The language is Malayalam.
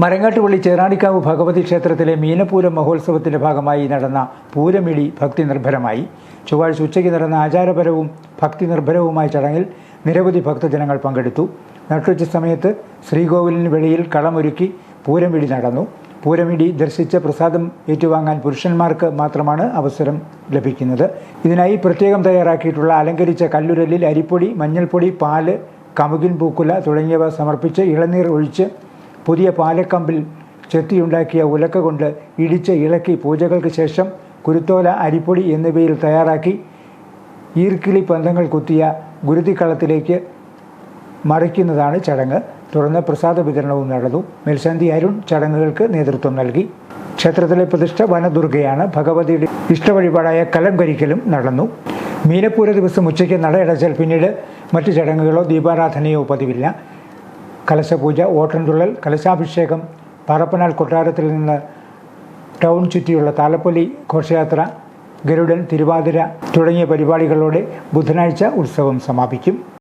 മരങ്ങാട്ടുപള്ളി ചേറാണിക്കാവ് ഭഗവതി ക്ഷേത്രത്തിലെ മീനപ്പൂരം മഹോത്സവത്തിന്റെ ഭാഗമായി നടന്ന പൂരമിടി ഭക്തി നിർഭരമായി. ചൊവ്വാഴ്ച ഉച്ചയ്ക്ക് നടന്ന ആചാരപരവും ഭക്തി നിർഭരവുമായ ചടങ്ങിൽ നിരവധി ഭക്തജനങ്ങൾ പങ്കെടുത്തു. നട്ടുച്ച സമയത്ത് ശ്രീകോവിലിന് വെളിയിൽ കളമൊരുക്കി പൂരമിടി നടന്നു. പൂരമിടി ദർശിച്ച് പ്രസാദം ഏറ്റുവാങ്ങാൻ പുരുഷന്മാർക്ക് മാത്രമാണ് അവസരം ലഭിക്കുന്നത്. ഇതിനായി പ്രത്യേകം തയ്യാറാക്കിയിട്ടുള്ള അലങ്കരിച്ച കല്ലുരലിൽ അരിപ്പൊടി, മഞ്ഞൾപ്പൊടി, പാല്, കമുകിൻ പൂക്കുല തുടങ്ങിയവ സമർപ്പിച്ച് ഇളനീർ ഒഴിച്ച് പുതിയ പാലക്കമ്പിൽ ചെത്തിയുണ്ടാക്കിയ ഉലക്ക കൊണ്ട് ഇടിച്ച് ഇളക്കി പൂജകൾക്ക് ശേഷം കുരുത്തോല, അരിപ്പൊടി എന്നിവയിൽ തയ്യാറാക്കി ഈർക്കിളി പന്തങ്ങൾ കുത്തിയ ഗുരുതിക്കളത്തിലേക്ക് മറിക്കുന്നതാണ് ചടങ്ങ്. തുടർന്ന് പ്രസാദ വിതരണവും നടന്നു. മേൽശാന്തി അരുൺ ചടങ്ങുകൾക്ക് നേതൃത്വം നൽകി. ക്ഷേത്രത്തിലെ പ്രതിഷ്ഠ വനദുർഗയാണ്. ഭഗവതിയുടെ ഇഷ്ടവഴിപാടായ കലം കരിക്കലും നടന്നു. മീനപ്പൂര ദിവസം ഉച്ചയ്ക്ക് നടയടച്ചാൽ പിന്നീട് മറ്റു ചടങ്ങുകളോ ദീപാരാധനയോ പതിവില്ല. കലശപൂജ, ഓട്ടൻതുള്ളൽ, കലശാഭിഷേകം, പാറപ്പനാൽ കൊട്ടാരത്തിൽ നിന്ന് ടൗൺ ചുറ്റിയുള്ള താലപ്പൊലി ഘോഷയാത്ര, ഗരുഡൻ, തിരുവാതിര തുടങ്ങിയ പരിപാടികളോടെ ബുധനാഴ്ച ഉത്സവം സമാപിക്കും.